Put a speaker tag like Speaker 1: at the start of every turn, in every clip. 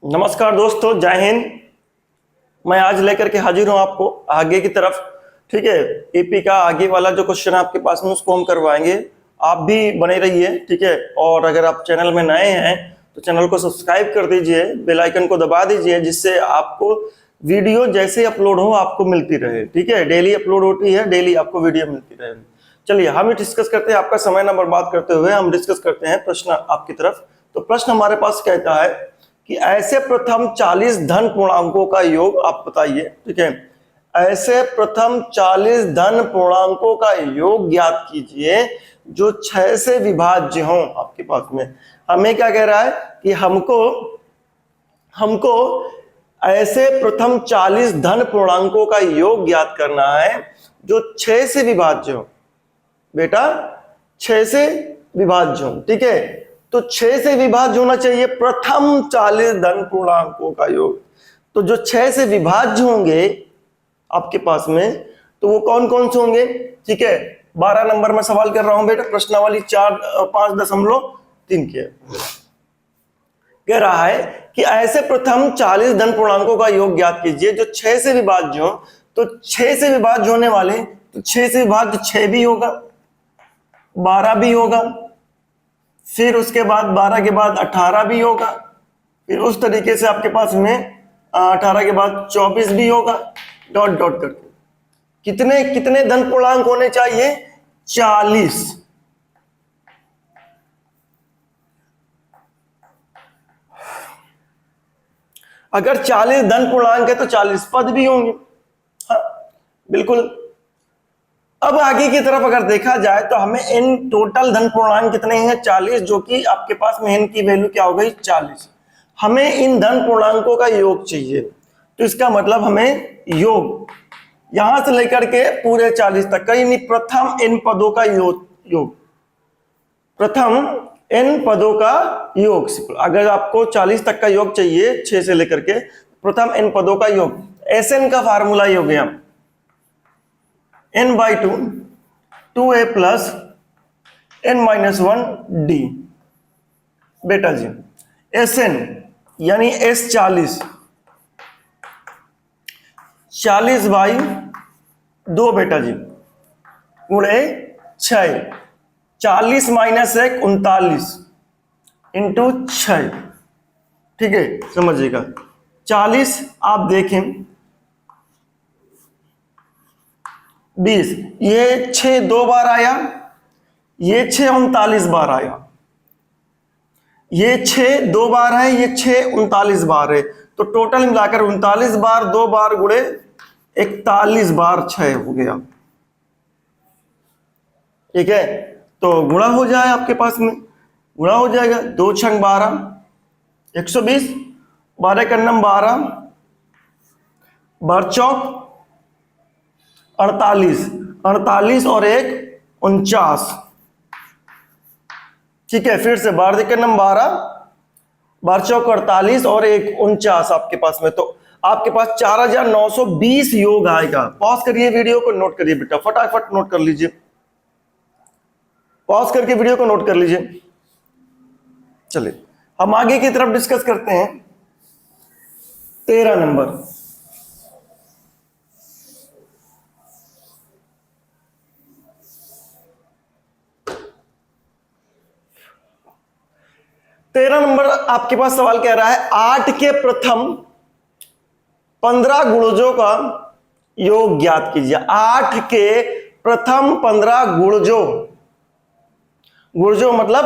Speaker 1: नमस्कार दोस्तों, जय हिंद। मैं आज लेकर के हाजिर हूं आपको आगे की तरफ। ठीक है, एपी का आगे वाला जो क्वेश्चन आपके पास में उसको हम करवाएंगे। आप भी बने रहिए, ठीक है। और अगर आप चैनल में नए हैं तो चैनल को सब्सक्राइब कर दीजिए, बेल आइकन को दबा दीजिए, जिससे आपको वीडियो जैसे अपलोड हो आपको मिलती रहे। ठीक है, डेली अपलोड होती है, डेली आपको वीडियो मिलती रहे। चलिए हम डिस्कस करते हैं। आपका समय ना बर्बाद करते हुए हम डिस्कस करते हैं प्रश्न आपकी तरफ। तो प्रश्न हमारे पास कहता है कि ऐसे प्रथम 40 धन पूर्णांकों का योग आप बताइए। ठीक है, ऐसे प्रथम 40 धन पूर्णांकों का योग ज्ञात कीजिए जो 6 से विभाज्य हो आपके पास में। हमें क्या कह रहा है कि हमको ऐसे प्रथम 40 धन पूर्णांकों का योग ज्ञात करना है जो 6 से विभाज्य हो। बेटा 6 से विभाज्य हो, ठीक है। तो 6 से विभाज्य होना चाहिए प्रथम 40 धन पूर्णांकों का योग। तो जो 6 से विभाज्य होंगे आपके पास में, तो वो कौन कौन से होंगे? ठीक है, 12 नंबर में सवाल कर रहा हूं बेटा, प्रश्नावली 5.3 के कह रहा है कि ऐसे प्रथम 40 धन पूर्णांकों का योग ज्ञात कीजिए जो 6 से विभाज्य हो। तो 6 से विभाज्य होने वाले, तो 6 से विभाज्य 6 भी होगा, 12 भी होगा, फिर उसके बाद 12 के बाद 18 भी होगा, फिर उस तरीके से आपके पास में 18 के बाद 24 भी होगा, डॉट डॉट करके। कितने कितने धन पूर्णांक होने चाहिए? 40। अगर 40 धन पूर्णांक है तो 40 पद भी होंगे। हाँ, बिल्कुल। अब आगे की तरफ अगर देखा जाए तो हमें इन टोटल धन पूर्णांक कितने हैं? 40, जो कि आपके पास में n की वैल्यू क्या हो गई? 40। हमें इन धन पूर्णांकों का योग चाहिए, तो इसका मतलब हमें योग यहां से लेकर के पूरे 40 तक का, यानी प्रथम n पदों का योग, प्रथम n पदों का योग। अगर आपको 40 तक का योग चाहिए 6 से लेकर के, प्रथम n पदों का योग, Sn का फार्मूला ही हो गया n/2 2a plus n-1 d। बेटा जी Sn यानी S40 40/2 बेटा जी गुणे 6, 40 - 1 39 इंटू 6। ठीक है, समझिएगा। 40 आप देखें 20, ये 6 2 बार आया, ये 6 39 बार आया, ये 6 2 बार है, ये 6 39 बार है। तो टोटल मिलाकर 39 बार 2 बार गुणे 41 बार 6 हो गया। ठीक है, तो गुणा हो जाए आपके पास में, गुणा हो जाएगा। 2 × 12 120, 12 का नम 12, 12 चौक 48, 48 और 1 49। ठीक है, फिर से 12 का नम 12, 12 चौक 48 और 1 49 आपके पास में। तो आपके पास 4920 योग आएगा। पॉज करिए, वीडियो को नोट करिए बेटा, फटाफट नोट कर लीजिए, पॉज करके वीडियो को नोट कर लीजिए। चलिए हम आगे की तरफ डिस्कस करते हैं। 13 नंबर, आपके पास सवाल कह रहा है 8 के प्रथम 15 गुणजों का योग ज्ञात कीजिए। 8 के प्रथम 15 गुणजों, गुणजों मतलब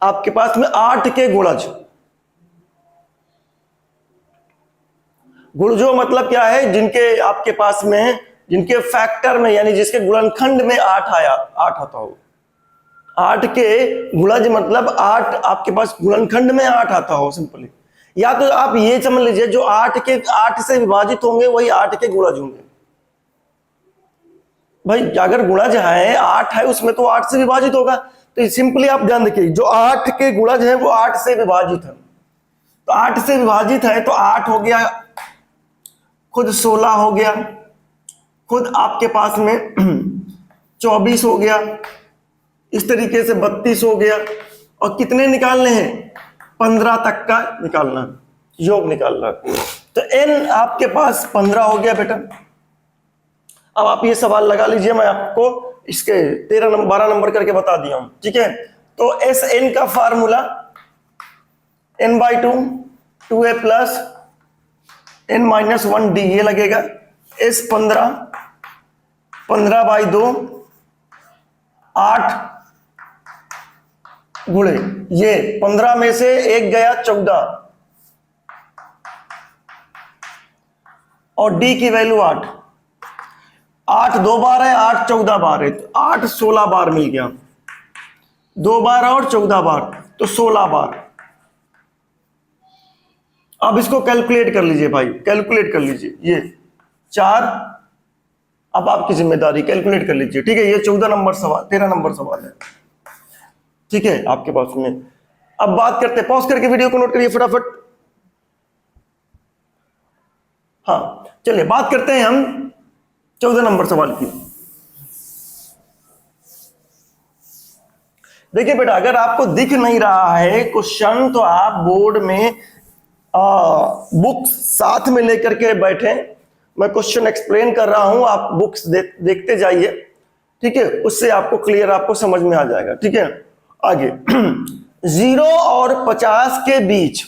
Speaker 1: आपके पास में 8 के गुणज। गुणजों मतलब क्या है? जिनके आपके पास में, जिनके फैक्टर में, यानी जिसके गुणनखंड में 8 आया, 8 आता हो। 8 के गुणज मतलब 8 आपके पास गुणनखंड में 8 आता हो, सिंपली। या तो आप ये समझ लीजिए जो 8 से विभाजित होंगे वही 8 के गुणज होंगे। भाई अगर गुणज है 8 है, उसमें तो 8 से विभाजित होगा। तो सिंपली आप ध्यान रखिए, जो 8 के गुणज है वो 8 से विभाजित है। तो 8 से विभाजित है तो 8 हो गया, खुद 16 हो गया, खुद आपके पास में 24 हो गया, इस तरीके से 32 हो गया, और कितने निकालने हैं, 15 तक का निकालना, योग निकालना। तो n आपके पास 15 हो गया बेटा। अब आप ये सवाल लगा लीजिए, मैं आपको इसके 13 नंबर 12 नंबर करके बता दिया हूं, ठीक है। तो एस एन का formula n/2 2a plus n-1 d ये लगेगा। एस 15 15/2 8 गुणे ये 15 में से एक गया 14 और d की वैल्यू 8 2 बार है, 8 14 बार है, तो 8 16 बार मिल गया, 2 बार और 14 बार तो 16 बार। अब इसको कैलकुलेट कर लीजिए भाई, कैलकुलेट कर लीजिए, ये 4, अब आपकी जिम्मेदारी कैलकुलेट कर लीजिए, ठीक है। ये 14 नंबर सवाल, 13 नंबर सवाल है, ठीक है आपके पास में। अब बात करते हैं, पॉज करके वीडियो को नोट करिए फटाफट। हाँ चलिए बात करते हैं हम 14 नंबर सवाल की। देखिए बेटा, अगर आपको दिख नहीं रहा है क्वेश्चन तो आप बोर्ड में बुक्स साथ में लेकर के बैठे, मैं क्वेश्चन एक्सप्लेन कर रहा हूं, आप बुक्स देखते जाइए, ठीक है। उससे आपको क्लियर, आपको समझ में आ जाएगा, ठीक है। आगे 0 और 50 के बीच,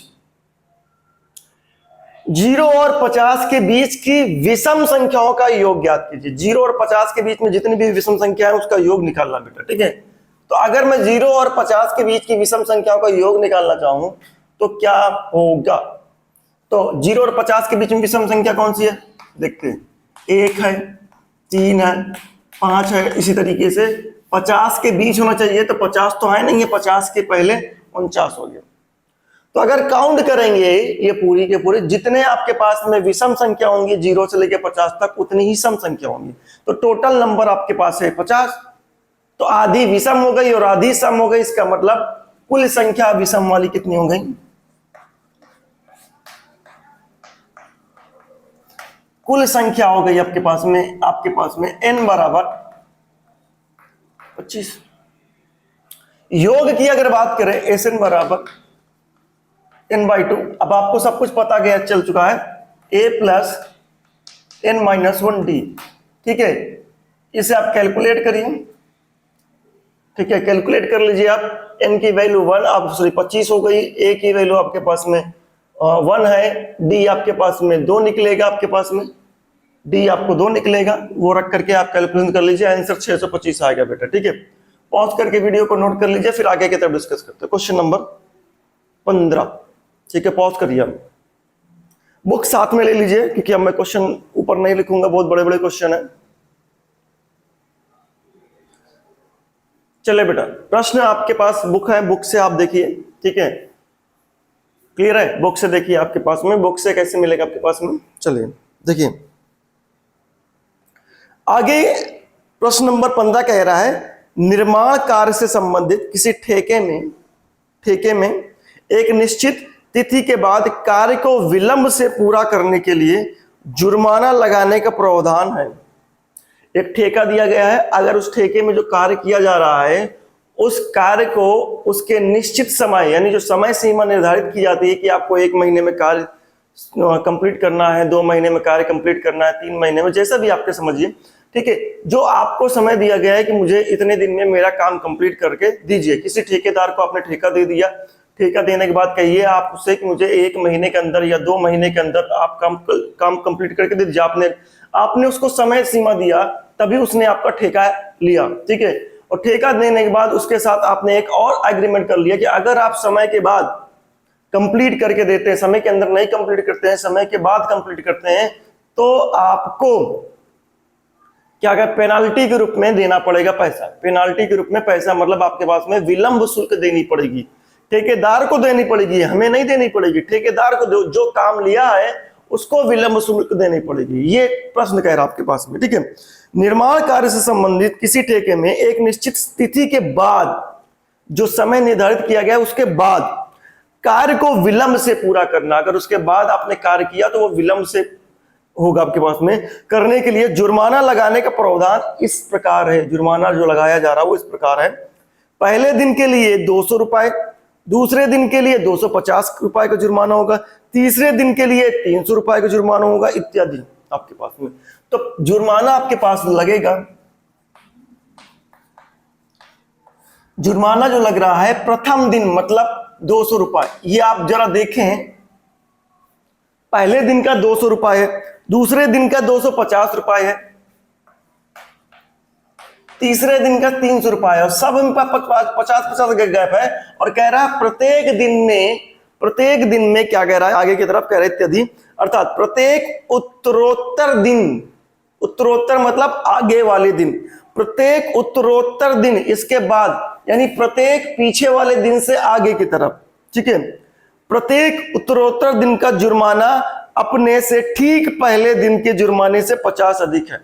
Speaker 1: 0 और 50 के बीच की विषम संख्याओं का योग ज्ञात कीजिए। 0 और 50 के बीच में जितनी भी विषम संख्या है उसका योग निकालना बेटा, ठीक है। तो अगर मैं 0 और 50 के बीच की विषम संख्याओं का योग निकालना चाहूं तो क्या होगा। तो 0 और 50 के बीच में विषम संख्या कौन सी है, देखते हैं। 1 है, 3 है, 5 है, इसी तरीके से 50 के बीच होना चाहिए, तो 50 तो है नहीं है, 50 के पहले 49 हो गया। तो अगर काउंट करेंगे ये पूरी के पूरे, जितने आपके पास में विषम संख्या होंगी 0 से लेकर 50 तक, उतनी ही सम संख्या होंगी। तो टोटल नंबर आपके पास है 50, तो आधी विषम हो गई और आधी सम हो गई, इसका मतलब कुल संख्या विषम वाली कितनी हो गई, कुल संख्या हो गई आपके पास में n बराबर 25। योग की अगर बात करें Sn बराबर n/2, अब आपको सब कुछ पता गया चल चुका है, a प्लस n-1 d, ठीक है। इसे आप कैलकुलेट करिए, ठीक है, कैलकुलेट कर लीजिए आप। n की वैल्यू 1, आप सॉरी 25 हो गई, a की वैल्यू आपके पास में 1 है, d आपके पास में 2 निकलेगा, आपके पास में d आपको 2 निकलेगा, वो रख करके आप कैलकुलेट कर लीजिए, आंसर 625 आएगा बेटा, ठीक है। पॉज करके वीडियो को नोट कर लीजिए, फिर आगे की तरफ डिस्कस करते हैं। क्वेश्चन नंबर 15, ठीक है, पॉज करिए, बुक साथ में ले लीजिए क्योंकि अब मैं क्वेश्चन ऊपर नहीं लिखूंगा, बहुत बड़े बड़े क्वेश्चन है। चले बेटा, प्रश्न आपके पास बुक है, बुक से आप देखिए, ठीक है, क्लियर है, बुक से देखिए आपके पास में, बुक से कैसे मिलेगा आपके पास में। चलिए देखिए आगे, प्रश्न नंबर 15 कह रहा है, निर्माण कार्य से संबंधित किसी ठेके में एक निश्चित तिथि के बाद कार्य को विलंब से पूरा करने के लिए जुर्माना लगाने का प्रावधान है। एक ठेका दिया गया है, अगर उस ठेके में जो कार्य किया जा रहा है उस कार्य को उसके निश्चित समय, यानी जो समय सीमा निर्धारित की जाती है कि आपको 1 महीने में कार्य कंप्लीट करना है, 2 महीने में कार्य कंप्लीट करना है, 3 महीने में, जैसा भी आपके समझिए, ठीक है। जो आपको समय दिया गया है कि मुझे इतने दिन में मेरा काम कंप्लीट करके दीजिए, किसी ठेकेदार को आपने ठेका दे दिया, ठेका देने के बाद कहिए आप उससे कि मुझे 1 महीने के अंदर या 2 महीने के अंदर आप काम कंप्लीट करके दे दीजिए। आपने उसको समय सीमा दिया, तभी उसने आपका ठेका लिया, ठीक है। और ठेका देने के बाद उसके साथ आपने एक और एग्रीमेंट कर लिया कि अगर आप समय के बाद कंप्लीट करके देते हैं, समय के अंदर नहीं कंप्लीट करते हैं, समय के बाद कंप्लीट करते हैं, तो आपको क्या कहते, पेनाल्टी के रूप में देना पड़ेगा पैसा। पेनाल्टी के रूप में पैसा मतलब आपके पास में विलंब शुल्क देनी पड़ेगी, ठेकेदार को देनी पड़ेगी, हमें नहीं देनी पड़ेगी, ठेकेदार को जो काम लिया है उसको विलंब शुल्क देनी पड़ेगी। ये प्रश्न कह रहा आपके पास में, ठीक है। निर्माण कार्य से संबंधित किसी ठेके में एक निश्चित तिथि के बाद, जो समय निर्धारित किया गया उसके बाद कार्य को विलंब से पूरा करना, अगर उसके बाद आपने कार्य किया तो वो विलंब से होगा आपके पास में, करने के लिए जुर्माना लगाने का प्रावधान इस प्रकार है। जुर्माना जो लगाया जा रहा है वो इस प्रकार है, पहले दिन के लिए 200 रुपए, दूसरे दिन के लिए 250 रुपए का जुर्माना होगा, तीसरे दिन के लिए 300 रुपए का जुर्माना होगा, इत्यादि आपके पास में। तो जुर्माना आपके पास लगेगा, जुर्माना जो लग रहा है प्रथम दिन मतलब 200 रुपए। ये आप जरा देखें, पहले दिन का 200 रुपए है, दूसरे दिन का 250 रुपए है, तीसरे दिन का 300 रुपए है, और सब में 50-50 गैप है। और कह रहा है प्रत्येक दिन में क्या कह रहा है, आगे की तरफ कह रहा है इत्यादि, अर्थात प्रत्येक उत्तरोत्तर दिन, उत्तरोत्तर मतलब आगे वाले दिन, प्रत्येक उत्तरोत्तर दिन इसके बाद, यानी प्रत्येक पीछे वाले दिन से आगे की तरफ, ठीक है, प्रत्येक उत्तरोत्तर दिन का जुर्माना अपने से ठीक पहले दिन के जुर्माने से 50 अधिक है।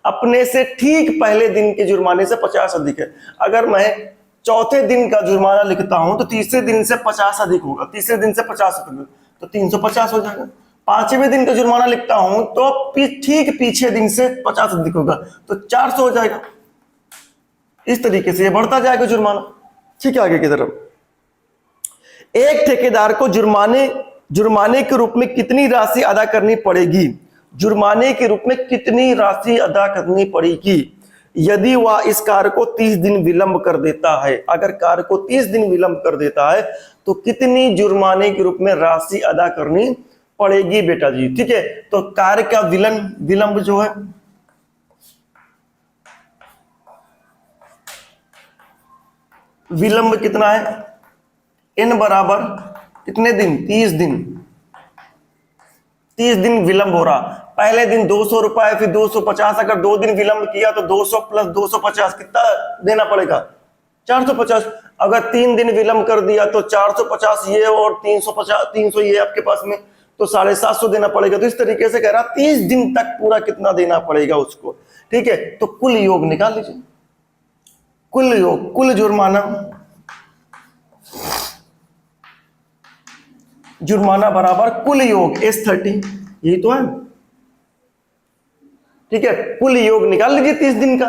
Speaker 1: अपने से ठीक पहले दिन के जुर्माने से 50 अधिक है। अगर मैं चौथे दिन का जुर्माना लिखता हूं तो तीसरे दिन से 50 अधिक होगा, तीसरे दिन से 50 अधिक तो 350 हो जाएगा। पांचवें दिन का जुर्माना लिखता हूं तो ठीक पीछे दिन से 50 अधिक होगा तो 400 हो जाएगा। इस तरीके से ये बढ़ता जाएगा जुर्माना, ठीक है। आगे की तरफ, एक ठेकेदार को जुर्माने के रूप में कितनी राशि अदा करनी पड़ेगी, जुर्माने के रूप में कितनी राशि अदा करनी पड़ेगी यदि वह इस कार्य को 30 दिन विलंब कर देता है। अगर कार्य को 30 दिन विलंब कर देता है तो कितनी जुर्माने के रूप में राशि अदा करनी पड़ेगी बेटा जी, ठीक है। तो कार्य का विलंब जो है, विलंब कितना है, n बराबर कितने दिन, 30 दिन, 30 दिन विलंब हो रहा। पहले दिन 200 रुपए, फिर 250, अगर 2 दिन विलंब किया तो 200 प्लस 250 कितना देना पड़ेगा, 450। अगर 3 दिन विलंब कर दिया तो 450 ये और 300 ये आपके पास में, तो 750 देना पड़ेगा। तो इस तरीके से कह रहा 30 दिन तक पूरा कितना देना पड़ेगा उसको, ठीक है। तो कुल योग निकाल लीजिए, कुल योग, कुल जुर्माना बराबर कुल योग S30, यही तो है, ठीक है। कुल योग निकाल लीजिए 30 दिन का,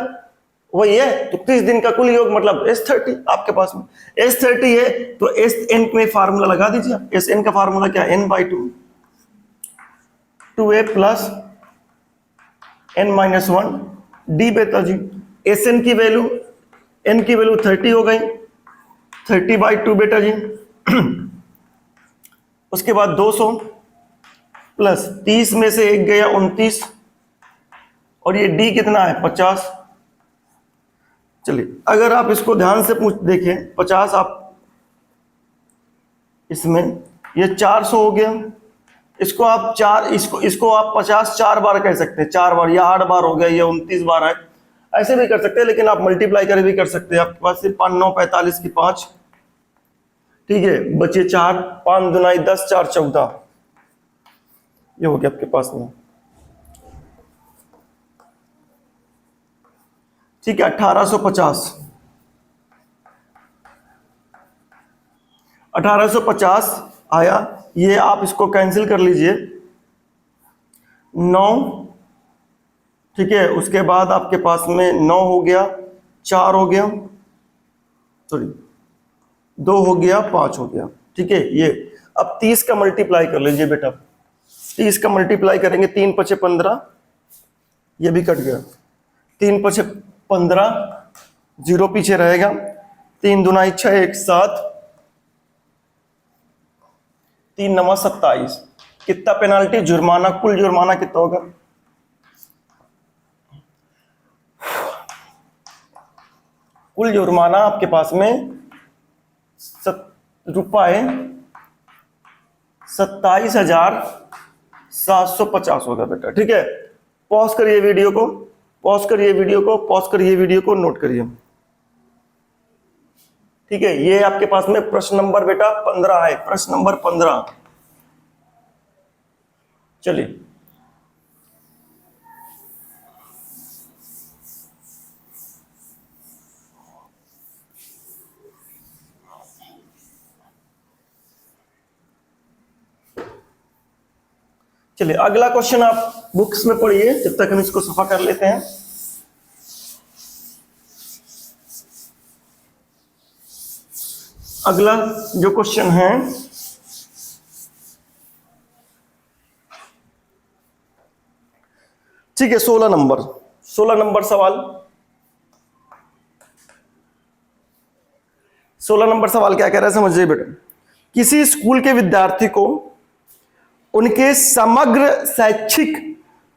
Speaker 1: वही है। तो 30 दिन का कुल योग मतलब S30 आपके पास में, S30 है तो Sn में फार्मूला लगा दीजिए। Sn का फार्मूला क्या है, n/2, 2a plus n-1 d बेटा जी। Sn की वैल्यू, n की वैल्यू 30 हो गई, 30/2 बेटा जी। उसके बाद 200 प्लस 30 में से 1 गया 29, और ये d कितना है 50। चलिए अगर आप इसको ध्यान से देखें, 50 आप इसमें, ये 400 हो गया, इसको आप इसको आप 50 4 बार कह सकते हैं, 4 बार, या 8 बार हो गया, या 29 बार है, ऐसे भी कर सकते हैं। लेकिन आप मल्टीप्लाई कर भी कर सकते हैं। आपके पास सिर्फ 5 9 45 की 5, ठीक है, बचे 4, 5 दूना 10, 4 14, ये हो गया आपके पास में, ठीक है। 1850 आया, ये आप इसको कैंसिल कर लीजिए, 9, ठीक है। उसके बाद आपके पास में 9 हो गया, 4 हो गया, सॉरी 2 हो गया, 5 हो गया, ठीक है। ये अब 30 का मल्टीप्लाई कर लीजिए बेटा, 30 का मल्टीप्लाई करेंगे, 3 × 5 = 15, ये भी कट गया, 3 × 5 = 15, 0 पीछे रहेगा, 3 दूना 6 1 7, 3 9 27, कितना पेनाल्टी जुर्माना, कुल जुर्माना कितना होगा, कुल जुर्माना आपके पास में रुपए 27,750 होगा बेटा, ठीक है। पॉज करिए वीडियो को, पॉज करिए वीडियो को, पॉज करिए वीडियो को, नोट करिए, ठीक है। ये आपके पास में प्रश्न नंबर बेटा 15 है, प्रश्न नंबर 15। चलिए चलिए अगला क्वेश्चन आप बुक्स में पढ़िए, जब तक हम इसको सफा कर लेते हैं। अगला जो क्वेश्चन है, ठीक है, 16 नंबर सवाल। 16 नंबर सवाल क्या कह रहा है समझिए बेटा। किसी स्कूल के विद्यार्थी को उनके समग्र शैक्षिक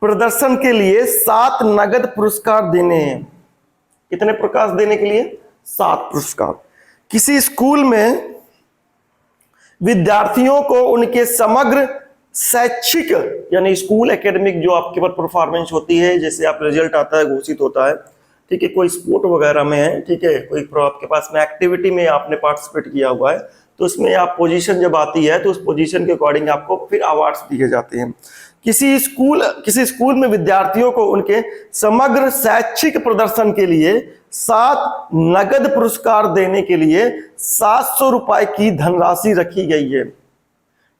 Speaker 1: प्रदर्शन के लिए 7 नगद पुरस्कार देने हैं। कितने पुरस्कार देने के लिए? 7 पुरस्कार। किसी स्कूल में विद्यार्थियों को उनके समग्र शैक्षिक यानी स्कूल एकेडमिक जो आपके पास परफॉर्मेंस होती है, जैसे आप रिजल्ट आता है, घोषित होता है, ठीक है, कोई स्पोर्ट वगैरह में है, ठीक है, कोई आपके पास में एक्टिविटी में आपने पार्टिसिपेट किया हुआ है, तो उसमें आप पोजीशन जब आती है तो उस पोजीशन के अकॉर्डिंग आपको फिर अवार्ड्स दिए जाते हैं। किसी स्कूल में विद्यार्थियों को उनके समग्र शैक्षिक प्रदर्शन के लिए 7 नगद पुरस्कार देने के लिए 700 रुपए की धनराशि रखी गई है।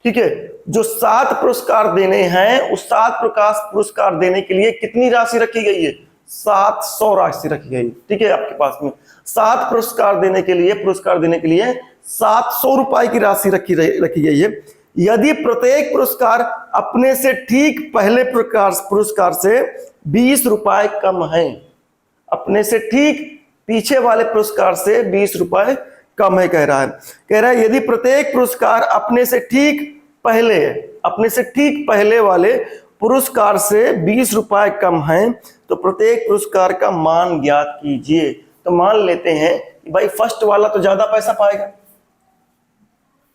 Speaker 1: ठीक है, जो 7 पुरस्कार देने हैं, उस 7 पुरस्कार देने के लिए कितनी राशि रखी गई है? 700 राशि रखी गई। ठीक है, आपके पास में 7 पुरस्कार देने के लिए 700 रुपए की राशि रखी गई है। यदि प्रत्येक पुरस्कार अपने से ठीक पहले पुरस्कार से 20 रुपए कम है, अपने से ठीक पीछे वाले पुरस्कार से 20 रुपए कम है, कह रहा है यदि प्रत्येक पुरस्कार अपने से ठीक पहले वाले पुरस्कार से 20 रुपए कम है तो प्रत्येक पुरस्कार का मान ज्ञात कीजिए। तो मान लेते हैं कि भाई फर्स्ट वाला तो ज्यादा पैसा पाएगा।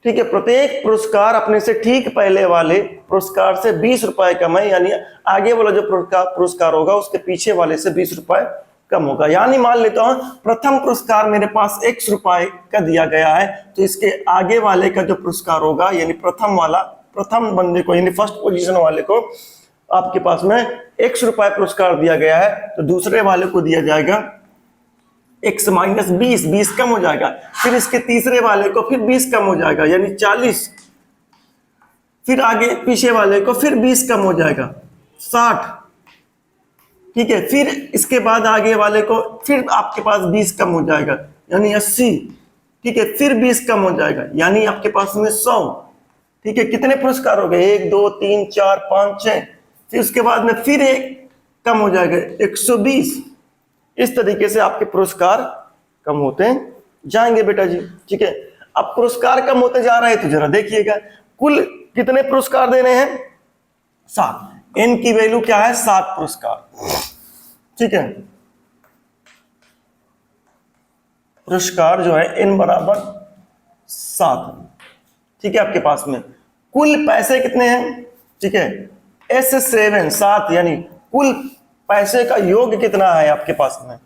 Speaker 1: ठीक है, प्रत्येक पुरस्कार अपने से ठीक पहले वाले पुरस्कार से 20 रुपए कम है, यानी आगे वाला जो पुरस्कार होगा उसके पीछे वाले से 20 रुपए कम होगा। यानी मान लेता हूं प्रथम पुरस्कार मेरे पास 100 रुपए का दिया गया है, तो इसके आगे वाले का जो पुरस्कार होगा, यानी प्रथम बंदे को, यानी फर्स्ट पोजीशन वाले को आपके पास में 100 रुपए पुरस्कार दिया गया है, तो दूसरे वाले को दिया जाएगा 1 माइनस 20 कम हो जाएगा। फिर इसके तीसरे वाले को फिर 20 कम हो जाएगा, यानी 40। फिर आगे पीछे वाले को फिर 20 कम हो जाएगा, 60। ठीक है, फिर इसके बाद आगे वाले को फिर आपके पास 20 कम हो जाएगा, यानी 80। ठीक है, फिर 20 कम हो जाएगा, यानी आपके पास में 100। ठीक है, कितने पुरस्कार हो गए? 1 2 3 4 5 6। फिर उसके बाद में फिर एक कम हो जाएगा, 120। इस तरीके से आपके पुरस्कार कम होते जाएंगे बेटा जी। ठीक है, अब पुरस्कार कम होते जा रहे हैं तो जरा देखिएगा कुल कितने पुरस्कार देने हैं? 7। n की वैल्यू क्या है? 7 पुरस्कार। ठीक है, पुरस्कार जो है n बराबर 7। ठीक है, आपके पास में कुल पैसे कितने हैं? ठीक है, S7 7, यानी कुल पैसे का योग कितना है आपके पास में?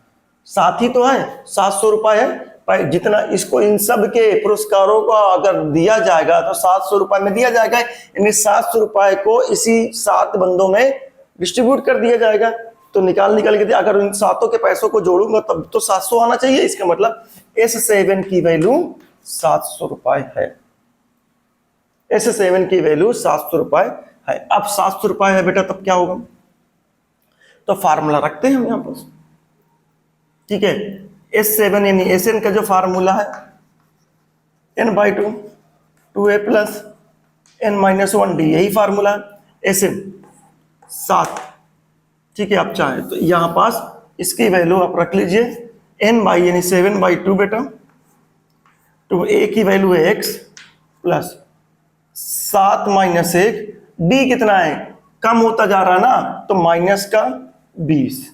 Speaker 1: 7 ही तो है, 700 रुपए है। जितना इसको इन सब के पुरस्कारों को अगर दिया जाएगा तो 700 रुपए में दिया जाएगा, यानी 700 रुपए को इसी 7 बंदों में डिस्ट्रीब्यूट कर दिया जाएगा। तो निकाल के दिया, अगर इन 7 के पैसों को जोड़ूंगा तब तो 700 आना चाहिए। इसका मतलब S7 की वैल्यू 700 रुपए है। S7 की वैल्यू 700 रुपए है। अब 700 रुपए है बेटा, तब क्या होगा? तो फार्मूला रखते हैं हम यहां पर। ठीक है, S7 यानी Sn का जो फार्मूला है n/2 2a प्लस n-1d, यही फार्मूला है Sn 7। ठीक है, आप चाहें तो यहां पास इसकी वैल्यू आप रख लीजिए यानी 7/2 बेटा, तो a की वैल्यू है x प्लस 7 माइनस 1, d कितना है? कम होता जा रहा है ना, तो माइनस का 20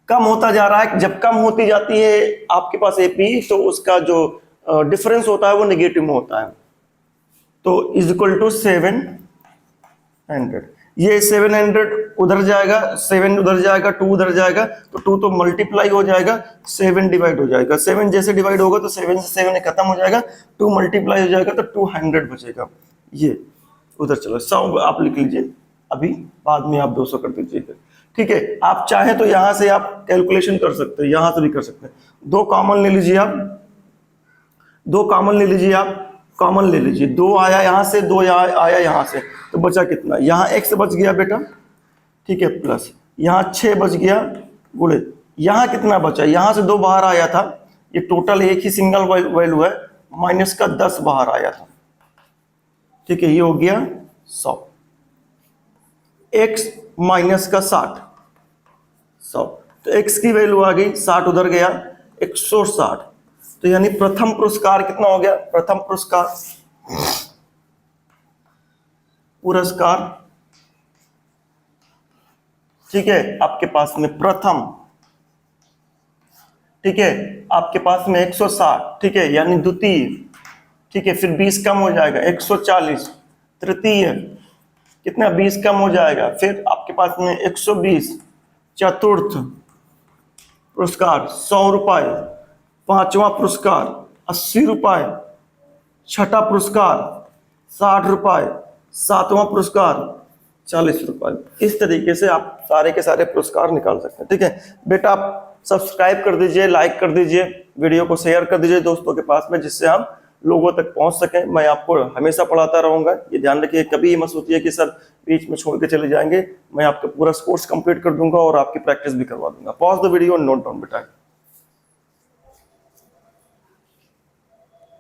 Speaker 1: कम होता जा रहा है। जब कम होती जाती है आपके पास AP, तो उसका जो डिफरेंस होता है वो नेगेटिव में होता है। तो इज इक्वल टू 700। ये 700 उधर जाएगा, 7 उधर जाएगा, 2 उधर जाएगा, तो 2 तो मल्टीप्लाई हो जाएगा, 7 डिवाइड हो जाएगा। 7 जैसे डिवाइड होगा तो 7 से 7 खत्म हो जाएगा, 2 मल्टीप्लाई हो जाएगा तो 200 बचेगा। ये उधर चलो 100 आप लिख लीजिए, अभी बाद में आप 200 कर दीजिएगा। ठीक है, आप चाहे तो यहां से आप कैलकुलेशन कर सकते हैं, यहां से भी कर सकते हैं। 2 कॉमन ले लीजिए आप, 2 कॉमन ले लीजिए आप, कॉमन ले लीजिए। 2 आया यहां से, 2 आया यहां से, तो बचा कितना? यहाँ x बच गया बेटा, ठीक है, प्लस यहाँ 6 बच गया, गुणे यहाँ कितना बचा? यहाँ से 2 बाहर आया था, ये टोटल एक ही सिंगल वैल्यू है, माइनस का 10 बाहर आया था, ठीक है, ये हो गया 100। x माइनस का 100, तो x की वैल्यू आ गई 60, उधर गया 160। तो यानी प्रथम पुरस्कार कितना हो गया? प्रथम पुरस्कार ठीक है, आपके पास में प्रथम, ठीक है, आपके पास में 160, ठीक है, यानी द्वितीय, ठीक है, फिर 20 कम हो जाएगा 140, तृतीय कितना 20 कम हो जाएगा, फिर आपके पास में 120, चतुर्थ पुरस्कार 100 रुपए, पांचवा पुरस्कार 80 रुपए, छठा पुरस्कार 60 रुपए, सातवां पुरस्कार 40 रुपए। इस तरीके से आप सारे के सारे पुरस्कार निकाल सकते हैं। ठीक है बेटा, आप सब्सक्राइब कर दीजिए, लाइक कर दीजिए, वीडियो को शेयर कर दीजिए दोस्तों के पास में, जिससे हम लोगों तक पहुंच सकें। मैं आपको हमेशा पढ़ाता रहूंगा, ये ध्यान रखिए, कभी ये मत सोचिए कि सर बीच में छोड़ के चले जाएंगे। मैं आपका पूरा कोर्स कंप्लीट कर दूंगा और आपकी प्रैक्टिस भी करवा दूंगा। Pause the video, note down बेटा।